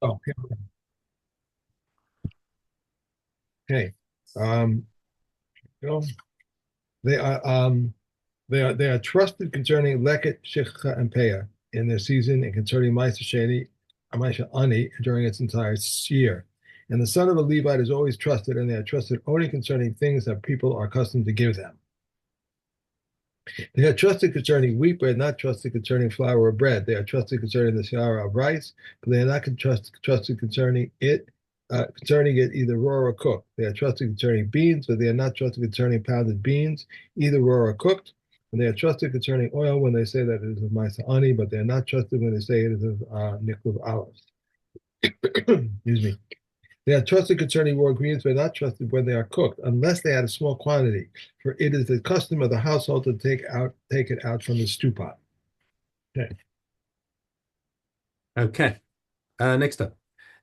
Oh, okay. Um, you know, they are they are trusted concerning Leket, Shikha, and Peah in their season and concerning Ma'aser Sheni, Ma'aser Ani during its entire year. And the son of a Levite is always trusted, and they are trusted only concerning things that people are accustomed to give them. They are trusted concerning wheat bread, not trusted concerning flour or bread. They are trusted concerning the flour of rice, but they are not trusted concerning it either raw or cooked. They are trusted concerning beans, but they are not trusted concerning pounded beans, either raw or cooked. And they are trusted concerning oil when they say that it is of Maisa'ani, but they are not trusted when they say it is of nickel of olives. Excuse me. They are trusted concerning raw greens, but not trusted when they are cooked, unless they add a small quantity. For it is the custom of the household to take it out from the stew pot. Okay. Okay. Next up.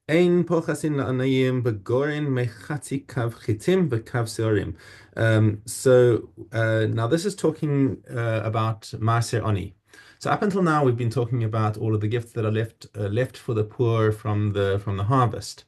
Ein pochasin la'anayim begorin mechatzi kav chitim v'kav seorim. Now this is talking about Maaser Ani. So up until now we've been talking about all of the gifts that are left for the poor from the harvest.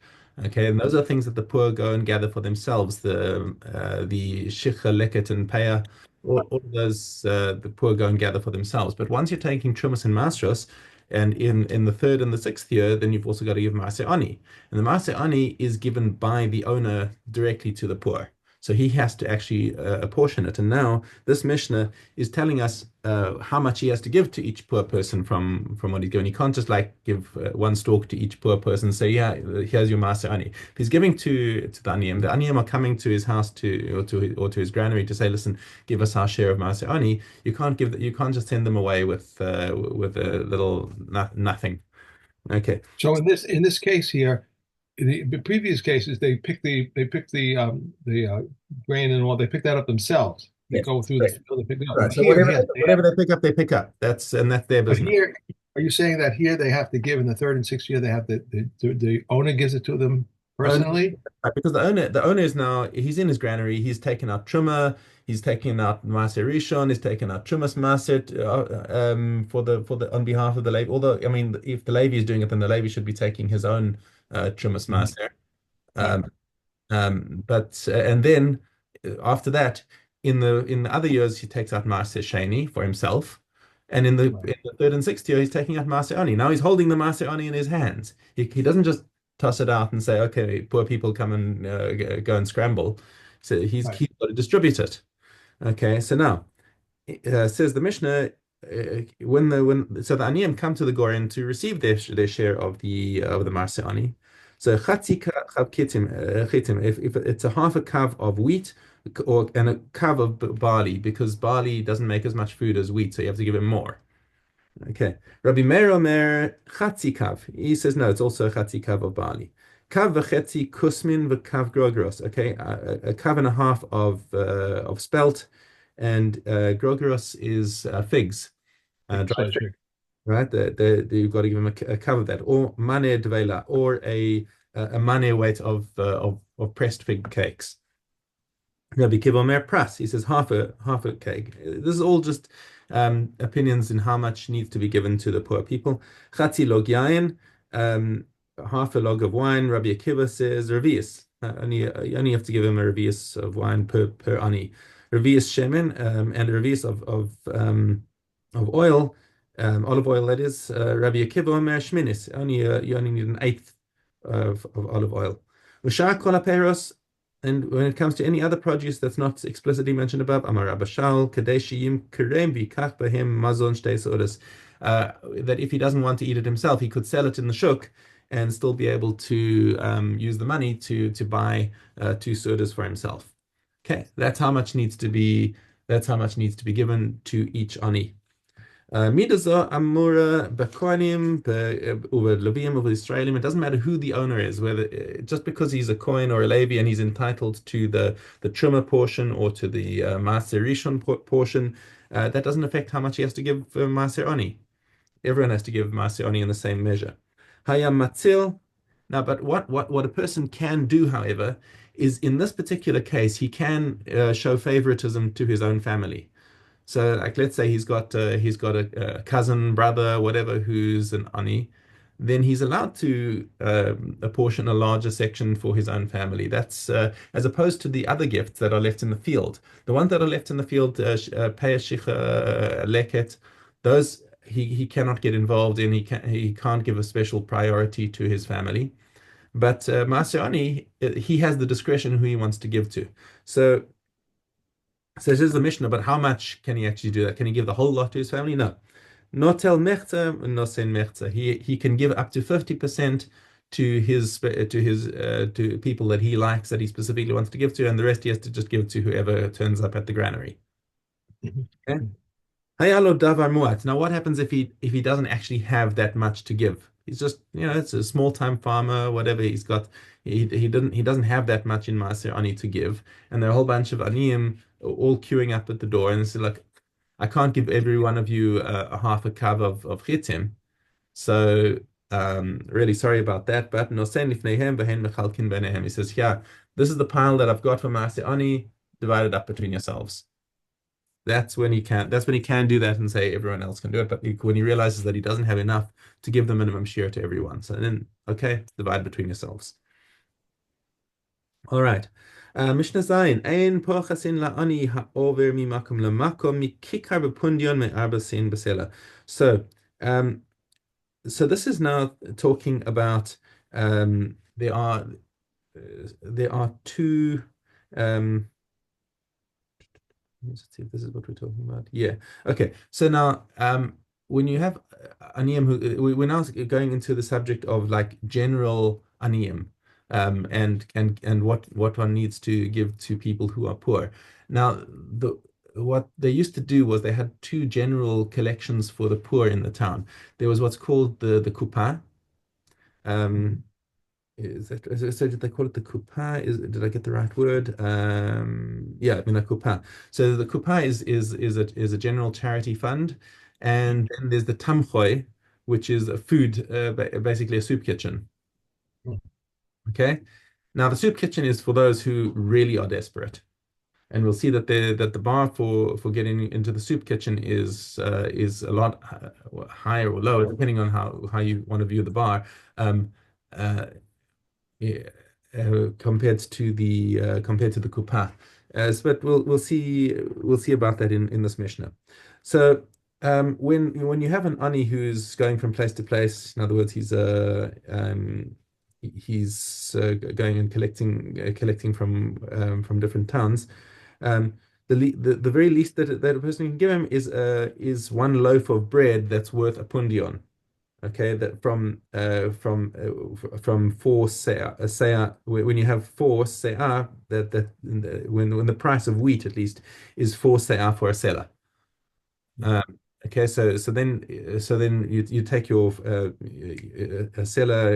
Okay, and those are things that the poor go and gather for themselves. The shikha, leket, and peah, all of those the poor go and gather for themselves. But once you're taking trumas and masros, and in the third and the sixth year, then you've also got to give Maaseh Ani. And the Maaseh Ani is given by the owner directly to the poor. So he has to actually apportion it. And now this Mishnah is telling us how much he has to give to each poor person from what he's given. He can't just like give one stalk to each poor person and say, yeah, here's your Maaseh Ani. If he's giving to the Aniyim are coming to his house to his granary to say, listen, give us our share of Maaseh Ani. You can't just send them away with a little nothing. Okay. So in this case here, the previous cases they pick the grain and all they pick that up themselves. They Yes. go through the Right. field, they pick it up. Right. But So here, whatever yes, they, whatever they pick up, they pick up. That's their but business. here, are you saying that here they have to give in the third and sixth year they have the owner gives it to them Only personally? because the owner is now he's in his granary. He's taken out truma. He's taken out Maser Rishon. He's taken out Trumas Maser for the on behalf of the Levi. Although I mean, if the Levi is doing it, then the Levi should be taking his own Trumas Mhm. Maser. Right. Um, but and then after that, in the other years, he takes out Maser Sheni for himself, and in the Right. in the third and sixth year, he's taking out Maser Ani. Now he's holding the Maser Ani in his hands. He doesn't just toss it out and say, "Okay, poor people come and go and scramble." So Right. he's got to distribute it. Okay, so now says the Mishnah. The Aniyim come to the Goren to receive their share of the Maser Ani. So chav chitim, if it's a half a kav of wheat and a kav of barley, because barley doesn't make as much food as wheat, so you have to give him more. Okay. Rabbi Meir Omer chatzi kav. He says no, it's also a chatzi kav of barley. Kav v'chetzi kusmin v'kav grogros. Okay, a kav and a half of spelt, and grogros is figs, dried Slice figs, trick. right? You've got to give him a cover of that, or mane dvela, or a mane weight of pressed fig cakes. Rabbi Kiva Mer Pras, he says half a cake. This is all just opinions in how much needs to be given to the poor people. Chatzi log yain, half a log of wine. Rabbi Akiva says revius. You only have to give him a revius of wine per ani. Revius shemen and a revius of oil, olive oil that is. Rabbi Akiva Omer shminis. You only need an eighth of olive oil. Ushar kol haperos, and when it comes to any other produce that's not explicitly mentioned above, Amar Abashal, Kadeshiyim Kerem Vikach Bahim Mazon Shtei Sodas, that if he doesn't want to eat it himself, he could sell it in the shuk and still be able to use the money to buy two sodas for himself. Okay, that's how much needs to be given to each ani. Midazo Amura Bakoinim over Levium over Israelim. It doesn't matter who the owner is, whether just because he's a coin or a Levi and he's entitled to the Truma portion or to the Maaser Rishon portion, that doesn't affect how much he has to give Maaser Oni. Everyone has to give Maaser Oni in the same measure. Hayam Matzil. Now, but what a person can do, however, is in this particular case, he can show favoritism to his own family. So, like, let's say he's got a cousin, brother, whatever, who's an ani. then he's allowed to apportion a larger section for his own family. That's as opposed to the other gifts that are left in the field. The ones that are left in the field, Peah, Shicha, Leket, those he cannot get involved in. He can't give a special priority to his family. But Maseoni, he has the discretion who he wants to give to. So, so this is the Mishnah, but how much can he actually do that? Can he give the whole lot to his family? No. Notel mechta, no sen mechta. He can give up to 50% to people that he likes, that he specifically wants to give to, and the rest he has to just give to whoever turns up at the granary. Okay? Hayalo davar muat. Now, what happens if he doesn't actually have that much to give? He's just, it's a small time farmer, whatever he's got. He doesn't have that much in Maaser Ani to give, and there are a whole bunch of aniyim all queuing up at the door, and it's like, I can't give every one of you a half a kav of chitim. So really sorry about that. But nosen lifneihem v'hen mechalkin beinehem. He says, yeah, this is the pile that I've got for Maaser Ani. Divide it up between yourselves. That's when he can do that and say everyone else can do it. But when he realizes that he doesn't have enough to give the minimum share to everyone, so then okay, divide between yourselves. All right. Mishnah Zayin, Ein pochasin la'ani ha'over mimakom lamakom mikikar bepundion me'arba sin besela. So this is now talking about there are two let's see if this is what we're talking about. Yeah. Okay. So now, when you have aniyim, we're now going into the subject of like general aniyim, and what one needs to give to people who are poor. Now, what they used to do was they had two general collections for the poor in the town. There was what's called the kupa. So did they call it the kupa? Did I get the right word? Yeah, I mean a kupa. So the kupa is a general charity fund, and then there's the tamchoy, which is a food, basically a soup kitchen. Okay. Now the soup kitchen is for those who really are desperate, and we'll see that the bar for getting into the soup kitchen is a lot higher or lower depending on how you want to view the bar. Uh, yeah, compared to the kupa. But we'll see about that in this Mishnah. So when you have an ani who's going from place to place, in other words, he's going and collecting from different towns. The very least that a person can give him is one loaf of bread that's worth a pundion. Okay, that from four seah, a seah, when you have four seah, when the price of wheat at least is four seah for a seller. Okay, so then you take your a seller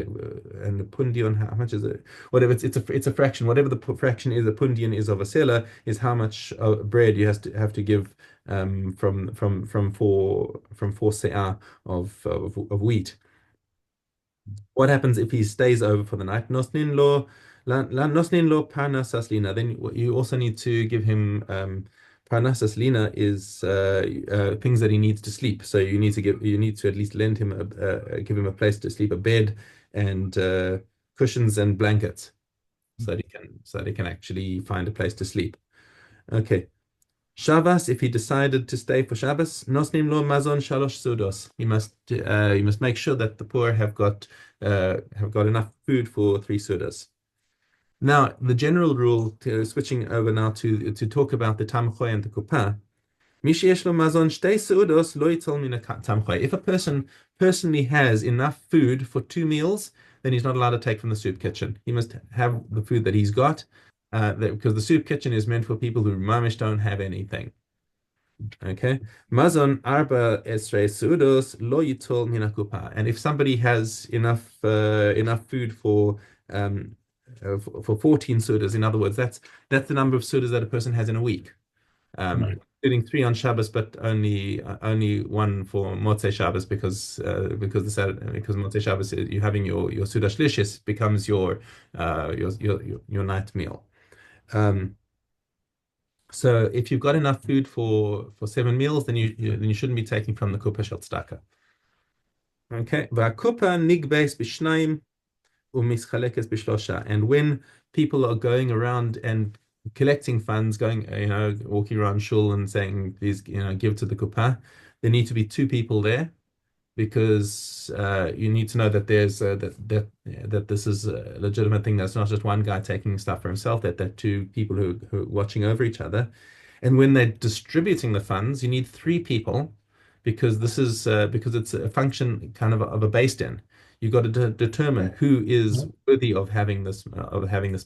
and the pundion. How much is it? Whatever, it's a fraction. Whatever the fraction is, a pundion is of a seller is how much bread you have to give from four seah of wheat. What happens if he stays over for the night? Nosnin lo parnasas lina. Then you also need to give him parnasas lina is things that he needs to sleep. So you need to at least give him a place to sleep, a bed and cushions and blankets, so that he can actually find a place to sleep. Okay. Shabbos, if he decided to stay for Shabbos, nosnim lo mazon shalosh sudos. He must make sure that the poor have got enough food for 3 sudas. Now, the general rule, switching over now to talk about the tamchoy and the kupa. Misheyesh lo mazon shtei sudos lo yitzol min tamchoy. If a person personally has enough food for 2 meals, then he's not allowed to take from the soup kitchen. He must have the food that he's got. Because the soup kitchen is meant for people who mamish don't have anything. Okay. Mazon arba esrei sudos lo yitol min hakupa. And if somebody has enough food for 14 sudas, in other words, that's the number of sudas that a person has in a week. Right. Including 3 on Shabbos, but only one for Motzei Shabbos because Motzei Shabbos you're having your Suda Shlishis becomes your night meal. So if you've got enough food for 7 meals, then you shouldn't be taking from the Kupa Shel Tzedakah. Okay. והקופה נגבס בשניים ומשחלקת בשלושה. And when people are going around and collecting funds, going, walking around shul and saying, please, give to the kuppah, there need to be two people there because you need to know that there's that this is a legitimate thing. That's not just one guy taking stuff for himself. That two people who are watching over each other. And when they're distributing the funds, you need three people because this is because it's a function kind of a based in. You've got to determine who is worthy of having this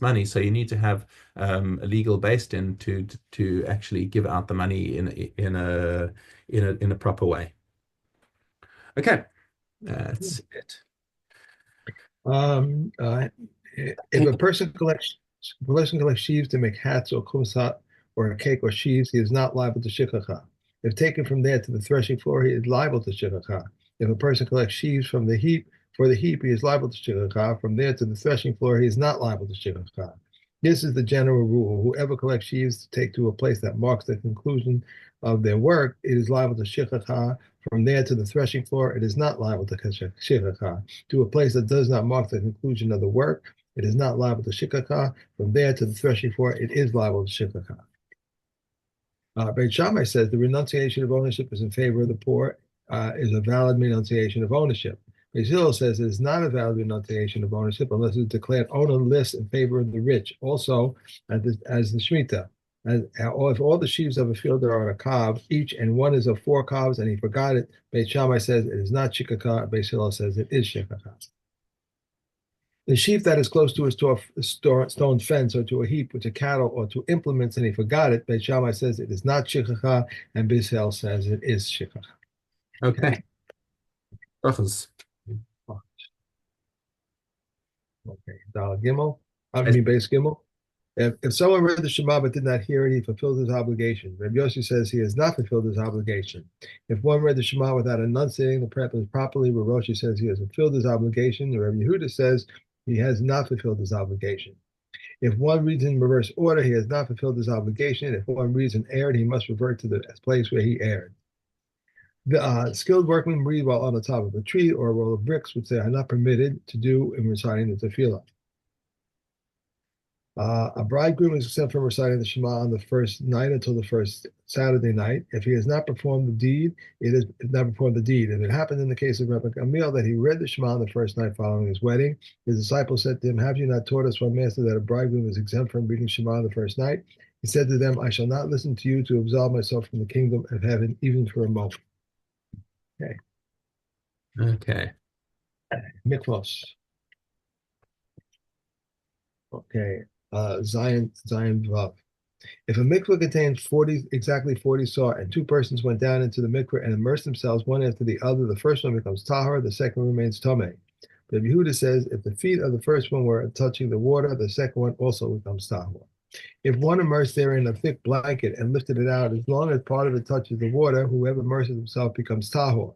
money. So you need to have a legal based in to actually give out the money in a proper way. Okay, that's it. Um, uh, if a person collects sheaves to make hats or kumsat or a cake or sheaves, he is not liable to shikha. If taken from there to the threshing floor, he is liable to shikha. If a person collects sheaves from the heap for the heap, he is liable to shikha. From there to the threshing floor, he is not liable to shikha. This is the general rule. Whoever collects sheaves to take to a place that marks the conclusion of their work, it is liable to shikha. From there to the threshing floor, it is not liable to shikha. To a place that does not mark the conclusion of the work, it is not liable to shikha. From there to the threshing floor, it is liable to shikha. Beit Shammai says the renunciation of ownership is in favor of the poor, is a valid renunciation of ownership. Beit Hillel says it is not a valid renunciation of ownership unless it is declared ownerless in favor of the rich. Also, as the Shemitah, if all the sheaves of a field are on a cob, each and one is of 4 cobs, and he forgot it, Beit Shammai says it is not shikha. Beit Hillel says it is shikha. The sheep that is close to a stone fence or to a heap with a cattle or to implements and he forgot it, Beit Shammai says it is not shikha, and Bisrael says it is shikha. Okay. Brachos. Okay. Dal Gimel. I mean base Gimel. If someone read the Shema but did not hear it, he fulfilled his obligation. Rabbi Yossi says he has not fulfilled his obligation. If one read the Shema without enunciating the prayers properly, Rabbi Roshi says he has fulfilled his obligation. The Rabbi Yehuda says he has not fulfilled his obligation. If one reads in reverse order, he has not fulfilled his obligation. If one reads in erred, he must revert to the place where he erred. The skilled workmen read while on the top of a tree or a roll of bricks, which they are not permitted to do in reciting the tefillah. A bridegroom is exempt from reciting the Shema on the first night until the first Saturday night. If he has not performed the deed, it is not performed the deed. If it happened in the case of Rabbi Gamliel that he read the Shema on the first night following his wedding, his disciples said to him, "Have you not taught us, one master, that a bridegroom is exempt from reading Shema on the first night?" He said to them, "I shall not listen to you to absolve myself from the kingdom of heaven, even for a moment." Okay. Okay. Mikvos. Okay. Zion Vav. If a mikveh contains exactly 40 saw, and 2 persons went down into the mikveh and immersed themselves one after the other, the first one becomes tahor, the second remains tameh. But Yehuda says if the feet of the first one were touching the water, the second one also becomes tahor. If one immersed therein a thick blanket and lifted it out, as long as part of it touches the water, whoever immerses himself becomes tahor.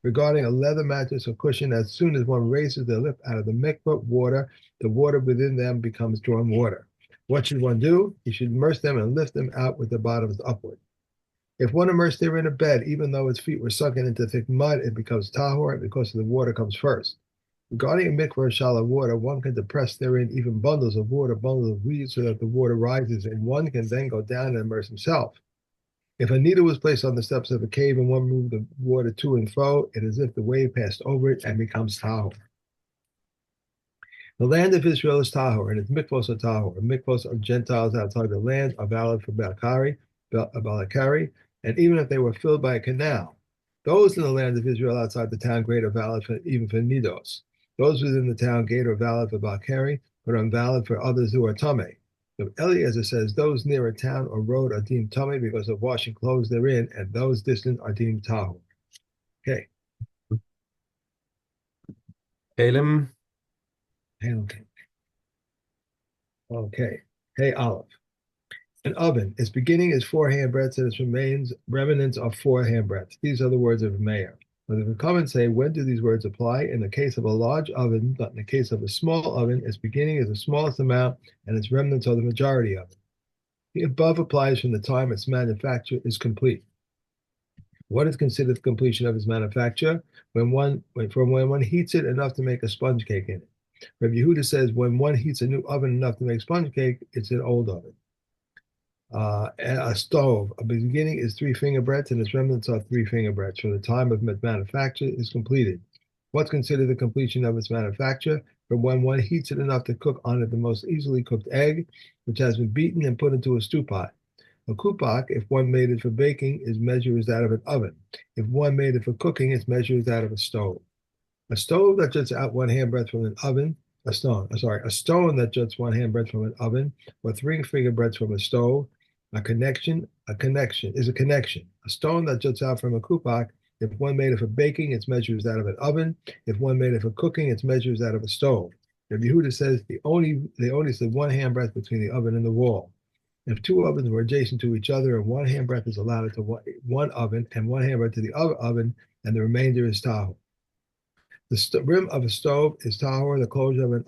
Regarding a leather mattress or cushion, as soon as one raises their lip out of the mikveh water, the water within them becomes drawn water. What should one do? He should immerse them and lift them out with their bottoms upward. If one immersed therein a bed, even though its feet were sunken into thick mud, it becomes tahor because the water comes first. Regarding a mikveh or shallow water, one can depress therein even bundles of water, bundles of reeds, so that the water rises, and one can then go down and immerse himself. If a needle was placed on the steps of a cave and one moved the water to and fro, it is as if the wave passed over it and becomes tahor. The land of Israel is tahor, and its mikvos are tahor. Mikvos of Gentiles outside the land are valid for Balakari, and even if they were filled by a canal. Those in the land of Israel outside the town gate are valid even for Nidos. Those within the town gate are valid for Balkari, but invalid for others who are tameh. So Eliezer says those near a town or road are deemed tameh because of washing clothes therein, and those distant are deemed tahor. Okay. Elim. Okay. Okay. Hey, Olive. An oven. Its beginning is 4 handbreadths, and its remains remnants are 4 handbreadths. These are the words of Meir. But if we come and say, when do these words apply? In the case of a large oven, but in the case of a small oven, its beginning is the smallest amount, and its remnants are the majority of it. The above applies from the time its manufacture is complete. What is considered the completion of its manufacture? When one heats it enough to make a sponge cake in it. Rabbi Yehuda says when one heats a new oven enough to make sponge cake, it's an old oven. A stove. A beginning is 3 finger breadths, and its remnants are 3 finger breadths. From the time of its manufacture is completed. What's considered the completion of its manufacture? From when one heats it enough to cook on it the most easily cooked egg, which has been beaten and put into a stew pot. A kupak, if one made it for baking, is measured as that of an oven. If one made it for cooking, its measure is that of a stove. A stove that juts out 1 handbreadth from an oven, a stone that juts 1 handbreadth from an oven, or 3 finger breadths from a stove. A connection is a connection. A stone that juts out from a kupak, if one made it for baking, its measure is that of an oven. If one made it for cooking, its measure is that of a stove. Rabbi Yehuda says they only said 1 handbreadth between the oven and the wall. If two ovens were adjacent to each other and 1 handbreadth is allotted to one oven and 1 handbreadth to the other oven, and the remainder is tahor. The rim of a stove is tahor. The closure of an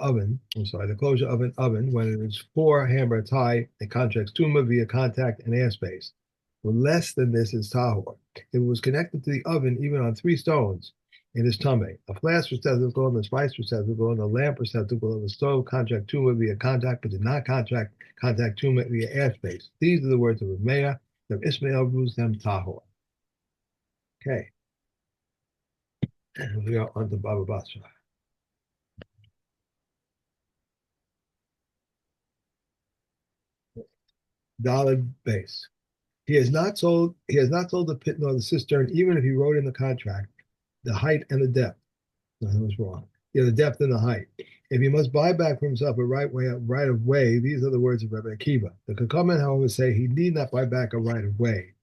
oven, when it is 4 handbreadths high, it contracts tuma via contact and airspace. When less than this is tahor. If it was connected to the oven, even on 3 stones, it is tame. A flask receptacle and a spice receptacle and a lamp receptacle of a stove contract tuma via contact, but did not contact tuma via airspace. These are the words of Meah. Of Ismail rules them tahor. Okay. And we are on to Baba Basra. Daled base. He has not sold the pit nor the cistern, even if he wrote in the contract the height and the depth. No, that was wrong. Yeah, the depth and the height. If he must buy back for himself a right of way, these are the words of Rabbi Akiva. The Kakaman, however, say he need not buy back a right of way.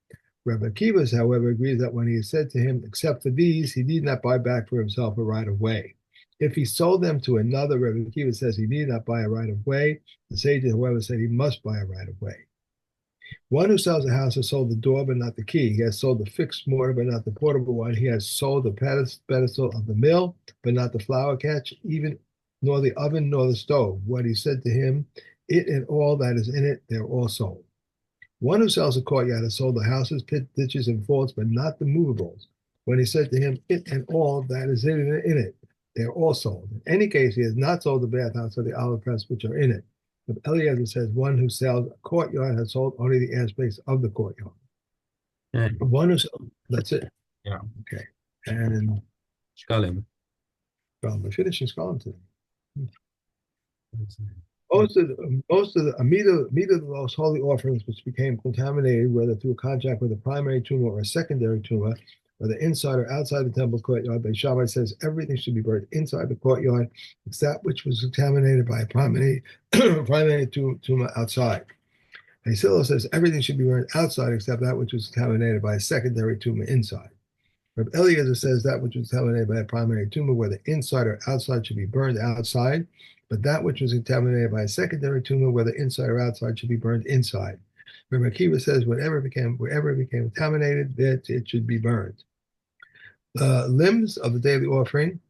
Rabbi Akiva, however, agrees that when he is said to him, except for these, he need not buy back for himself a right of way. If he sold them to another, Rabbi Akiva says he need not buy a right of way. The sages, however, said he must buy a right of way. One who sells a house has sold the door but not the key. He has sold the fixed mortar but not the portable one. He has sold the pedestal of the mill but not the flour catch, even nor the oven nor the stove. What he said to him, it and all that is in it, they're all sold. One who sells a courtyard has sold the houses, pit, ditches, and vaults, but not the movables. When he said to him, it and all that is in it, they're all sold. In any case, he has not sold the bathhouse or the olive press which are in it. But Eliezer says one who sells a courtyard has sold only the airspace of the courtyard. Okay. One who sells, that's it. Yeah. Okay. And Shkalim. well, we're finishing Scotland today. Most of the meat of the most holy offerings which became contaminated, whether through a contact with a primary tumor or a secondary tumor, whether inside or outside the temple courtyard, Beis Shammai says everything should be burned inside the courtyard, except that which was contaminated by a primary tumor outside. Beis Hillel says everything should be burned outside, except that which was contaminated by a secondary tumor inside. Rabbi Eliezer says that which was contaminated by a primary tumor, whether inside or outside, should be burned outside, but that which was contaminated by a secondary tumor, whether inside or outside, should be burned inside. Rabbi Akiva says wherever it became contaminated, that it should be burned. The limbs of the daily offering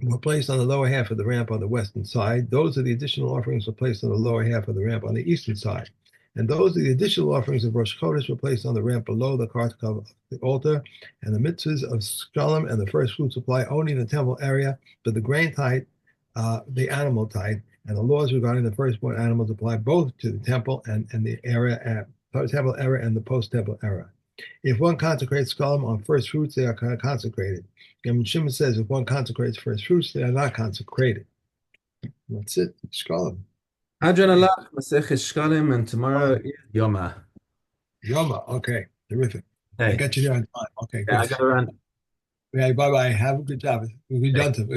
were placed on the lower half of the ramp on the western side. Those of the additional offerings were placed on the lower half of the ramp on the eastern side. And those of the additional offerings of Rosh Chodesh were placed on the ramp below the cart cover of the altar. And the mitzvahs of Shalom and the first fruits apply only in the temple area, but the grain tithe, the animal tithe, and the laws regarding the firstborn animals apply both to the temple and the area, temple era and the post-temple era. If one consecrates Shalom on first fruits, they are consecrated. And Shimon says if one consecrates first fruits, they are not consecrated. That's it. Shalom. Adrian Allah, Masech Shkalim, and tomorrow is Yoma. Yoma. Okay. Terrific. I Hey, got you there on time. Okay, yeah, good. I got to run. Yeah, bye bye. Have a good job. Good Hey. job.